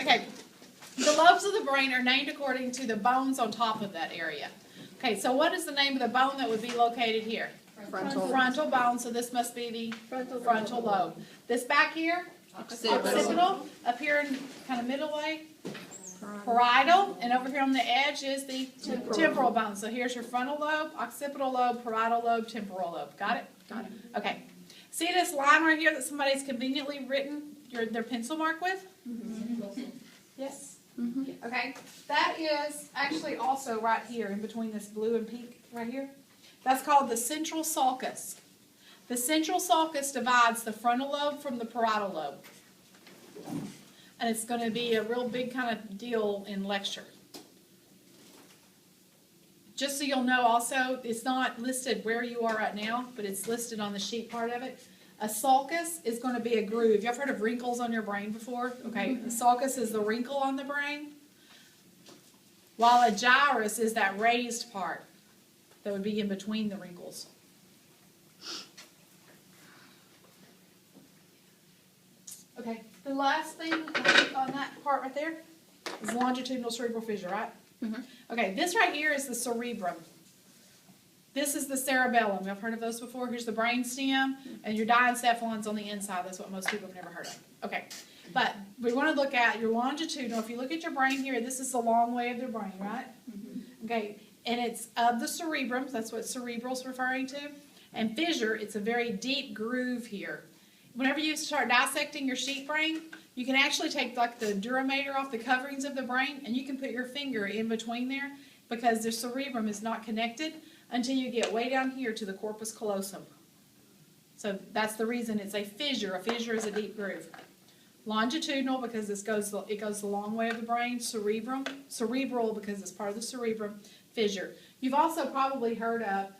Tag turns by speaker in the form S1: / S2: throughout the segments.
S1: Okay, the lobes of the brain are named according to the bones on top of that area. Okay, so what is the name of the bone that would be located here? Frontal bone, so this must be the frontal lobe. This back here, occipital, up here in kind of middle way, parietal, and over here on the edge is the temporal bone. So here's your frontal lobe, occipital lobe, parietal lobe, temporal lobe. Got it? Got it. Okay. See this line right here that somebody's conveniently written their pencil mark with? Mm-hmm. Yes? Mm-hmm. Okay. That is actually also right here in between this blue and pink right here. That's called the central sulcus. The central sulcus divides the frontal lobe from the parietal lobe. And it's going to be a real big kind of deal in lecture. Just so you'll know also, it's not listed where you are right now, but it's listed on the sheet part of it. A sulcus is going to be a groove. You've heard of wrinkles on your brain before? Okay, the sulcus is the wrinkle on the brain, while a gyrus is that raised part that would be in between the wrinkles. Okay, the last thing on that part right there is longitudinal cerebral fissure, right? Mm-hmm. Okay, this right here is the cerebrum. This is the cerebellum. You've heard of those before? Here's the brain stem, and your diencephalon's on the inside. That's what most people have never heard of. Okay, but we want to look at your longitudinal. If you look at your brain here, this is the long way of the brain, right? Mm-hmm. Okay, and it's of the cerebrum. That's what cerebral is referring to. And fissure, it's a very deep groove here. Whenever you start dissecting your sheep brain, you can actually take like the duramater off the coverings of the brain, and you can put your finger in between there because the cerebrum is not connected until you get way down here to the corpus callosum. So that's the reason it's a fissure. A fissure is a deep groove. Longitudinal because it goes the long way of the brain. Cerebrum. Cerebral because it's part of the cerebrum. Fissure. You've also probably heard of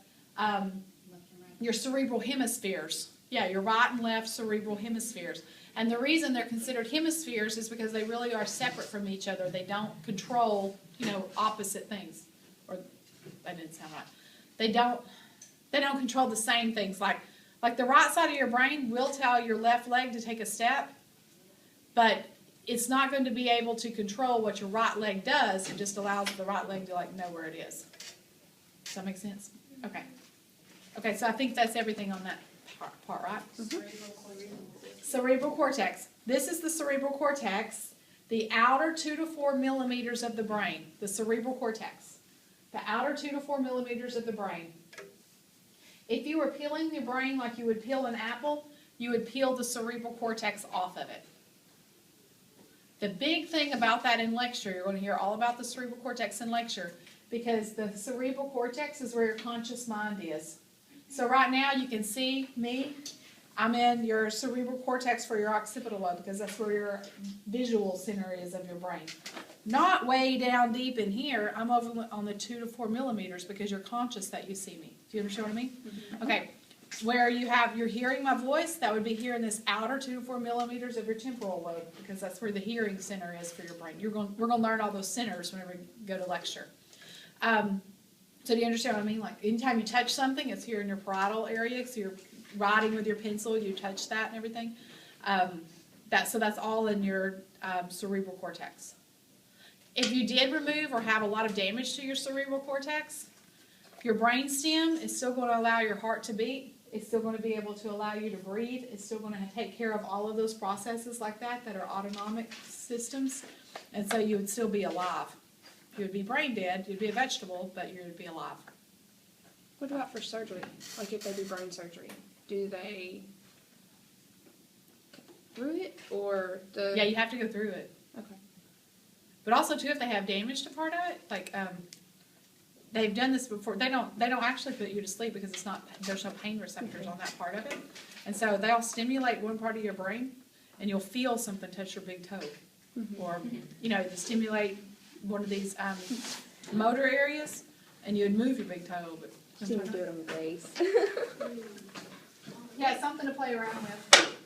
S1: your cerebral hemispheres. Yeah, your right and left cerebral hemispheres. And the reason they're considered hemispheres is because they really are separate from each other. They don't control, opposite things. Or that didn't sound right. They don't control the same things. Like the right side of your brain will tell your left leg to take a step, but it's not going to be able to control what your right leg does. It just allows the right leg to know where it is. Does that make sense? Okay. Okay, so I think that's everything on that part, right? Mm-hmm. Cerebral cortex. This is the cerebral cortex, the outer 2 to 4 millimeters of the brain, the cerebral cortex. The outer 2 to 4 millimeters of the brain. If you were peeling your brain like you would peel an apple, you would peel the cerebral cortex off of it. The big thing about that in lecture, you're going to hear all about the cerebral cortex in lecture, because the cerebral cortex is where your conscious mind is. So right now you can see me. I'm in your cerebral cortex for your occipital lobe because that's where your visual center is of your brain. Not way down deep in here. I'm over on the 2 to 4 millimeters because you're conscious that you see me. Do you understand what I mean? Mm-hmm. Okay. Where you're hearing my voice, that would be here in this outer 2 to 4 millimeters of your temporal lobe because that's where the hearing center is for your brain. We're going to learn all those centers whenever we go to lecture. So do you understand what I mean? Like anytime you touch something, it's here in your parietal area. So you're writing with your pencil, you touch that and everything. So that's all in your cerebral cortex. If you did remove or have a lot of damage to your cerebral cortex, your brain stem is still going to allow your heart to beat. It's still going to be able to allow you to breathe. It's still going to take care of all of those processes like that are autonomic systems. And so you would still be alive. You would be brain dead, you'd be a vegetable, but you would be alive.
S2: What about for surgery? Like if they do brain surgery, do they go through it or the...
S1: Yeah, you have to go through it.
S2: Okay.
S1: But also too, if they have damage to part of it, like they've done this before, they don't actually put you to sleep because there's no pain receptors on that part of it. And so they'll stimulate one part of your brain and you'll feel something touch your big toe. Mm-hmm. Or, they stimulate one of these motor areas, and you would move your big toe. But
S2: you do it on the face.
S1: Yeah, it's something to play around with.